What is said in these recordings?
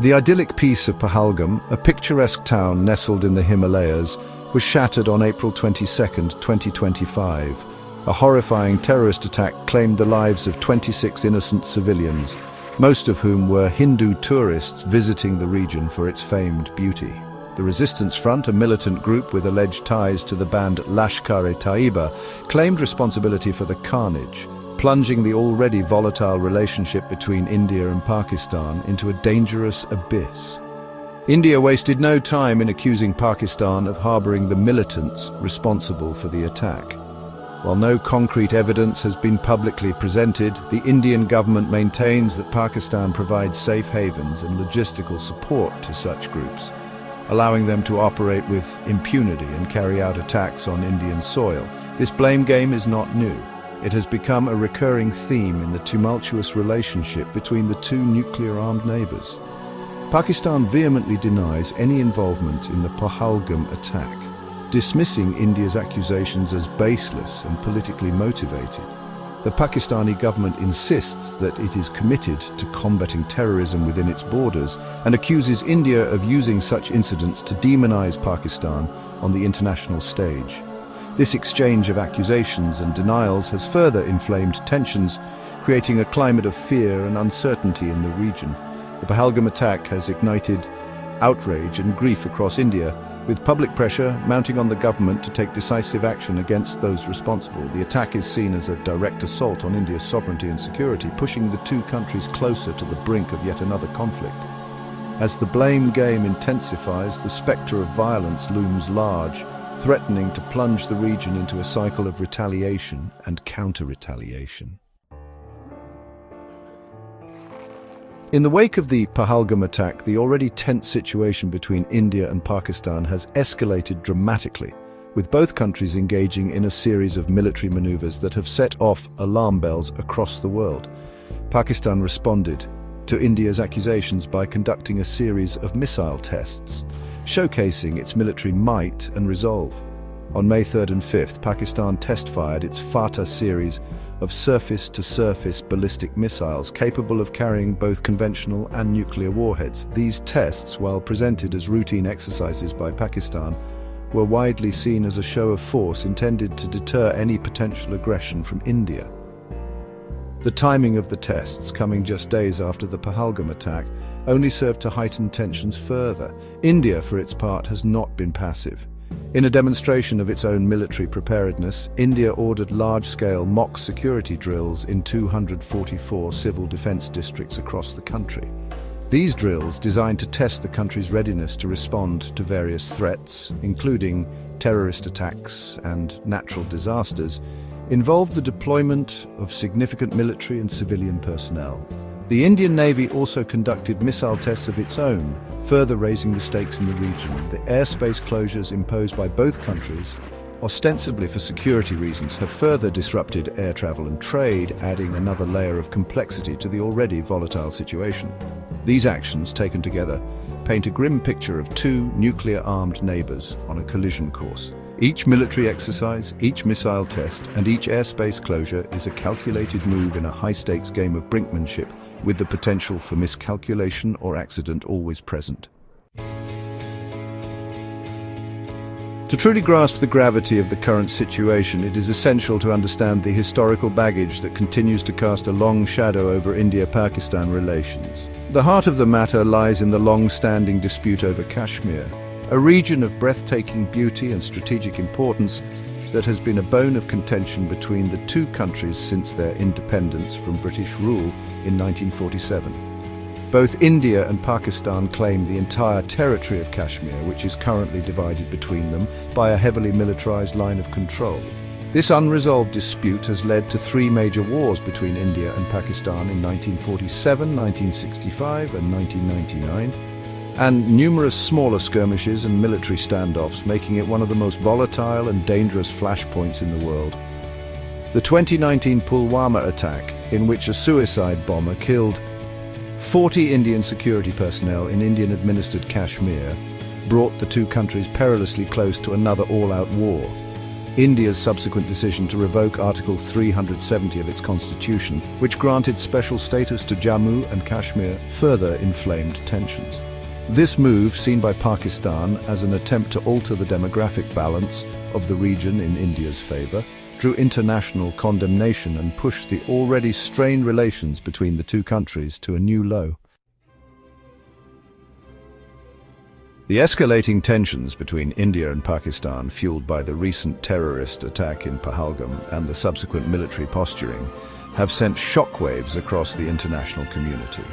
The idyllic peace of Pahalgam, a picturesque town nestled in the Himalayas, was shattered on April 22, 2025. A horrifying terrorist attack claimed the lives of 26 innocent civilians, most of whom were Hindu tourists visiting the region for its famed beauty. The Resistance Front, a militant group with alleged ties to the band Lashkar-e-Taiba, claimed responsibility for the carnage, plunging the already volatile relationship between India and Pakistan into a dangerous abyss. India wasted no time in accusing Pakistan of harboring the militants responsible for the attack. While no concrete evidence has been publicly presented, the Indian government maintains that Pakistan provides safe havens and logistical support to such groups, allowing them to operate with impunity and carry out attacks on Indian soil. This blame game is not new. It has become a recurring theme in the tumultuous relationship between the two nuclear-armed neighbors. Pakistan vehemently denies any involvement in the Pahalgam attack, dismissing India's accusations as baseless and politically motivated. The Pakistani government insists that it is committed to combating terrorism within its borders and accuses India of using such incidents to demonize Pakistan on the international stage. This exchange of accusations and denials has further inflamed tensions, creating a climate of fear and uncertainty in the region. The Pahalgam attack has ignited outrage and grief across India, with public pressure mounting on the government to take decisive action against those responsible. The attack is seen as a direct assault on India's sovereignty and security, pushing the two countries closer to the brink of yet another conflict. As the blame game intensifies, the spectre of violence looms large, threatening to plunge the region into a cycle of retaliation and counter-retaliation. In the wake of the Pahalgam attack, the already tense situation between India and Pakistan has escalated dramatically, with both countries engaging in a series of military maneuvers that have set off alarm bells across the world. Pakistan responded to India's accusations by conducting a series of missile tests, showcasing its military might and resolve. On May 3rd and 5th, Pakistan test-fired its Fateh series of surface-to-surface ballistic missiles capable of carrying both conventional and nuclear warheads. These tests, while presented as routine exercises by Pakistan, were widely seen as a show of force intended to deter any potential aggression from India. The timing of the tests, coming just days after the Pahalgam attack, only served to heighten tensions further. India, for its part, has not been passive. In a demonstration of its own military preparedness, India ordered large-scale mock security drills in 244 civil defense districts across the country. These drills, designed to test the country's readiness to respond to various threats, including terrorist attacks and natural disasters, involved the deployment of significant military and civilian personnel. The Indian Navy also conducted missile tests of its own, further raising the stakes in the region. The airspace closures imposed by both countries, ostensibly for security reasons, have further disrupted air travel and trade, adding another layer of complexity to the already volatile situation. These actions, taken together, paint a grim picture of two nuclear-armed neighbors on a collision course. Each military exercise, each missile test, and each airspace closure is a calculated move in a high-stakes game of brinkmanship, with the potential for miscalculation or accident always present. To truly grasp the gravity of the current situation, it is essential to understand the historical baggage that continues to cast a long shadow over India-Pakistan relations. The heart of the matter lies in the long-standing dispute over Kashmir, a region of breathtaking beauty and strategic importance that has been a bone of contention between the two countries since their independence from British rule in 1947. Both India and Pakistan claim the entire territory of Kashmir, which is currently divided between them by a heavily militarized line of control. This unresolved dispute has led to three major wars between India and Pakistan in 1947, 1965 and 1999, and numerous smaller skirmishes and military standoffs, making it one of the most volatile and dangerous flashpoints in the world. The 2019 Pulwama attack, in which a suicide bomber killed 40 Indian security personnel in Indian-administered Kashmir, brought the two countries perilously close to another all-out war. India's subsequent decision to revoke Article 370 of its constitution, which granted special status to Jammu and Kashmir, further inflamed tensions. This move, seen by Pakistan as an attempt to alter the demographic balance of the region in India's favor, drew international condemnation and pushed the already strained relations between the two countries to a new low. The escalating tensions between India and Pakistan, fueled by the recent terrorist attack in Pahalgam and the subsequent military posturing, have sent shockwaves across the international community.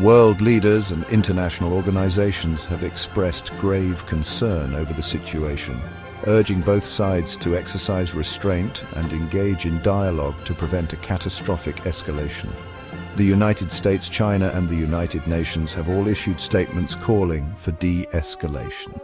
World leaders and international organizations have expressed grave concern over the situation, urging both sides to exercise restraint and engage in dialogue to prevent a catastrophic escalation. The United States, China, and the United Nations have all issued statements calling for de-escalation.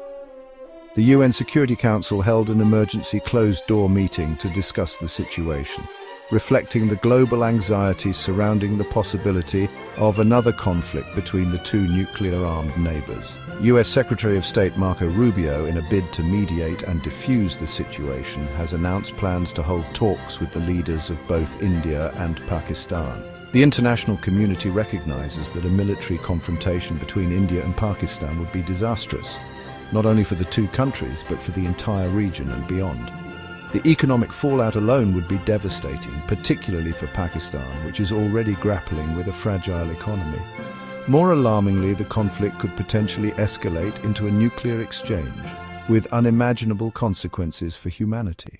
The UN Security Council held an emergency closed-door meeting to discuss the situation, reflecting the global anxiety surrounding the possibility of another conflict between the two nuclear-armed neighbors. US Secretary of State Marco Rubio, in a bid to mediate and defuse the situation, has announced plans to hold talks with the leaders of both India and Pakistan. The international community recognizes that a military confrontation between India and Pakistan would be disastrous, not only for the two countries, but for the entire region and beyond. The economic fallout alone would be devastating, particularly for Pakistan, which is already grappling with a fragile economy. More alarmingly, the conflict could potentially escalate into a nuclear exchange, with unimaginable consequences for humanity.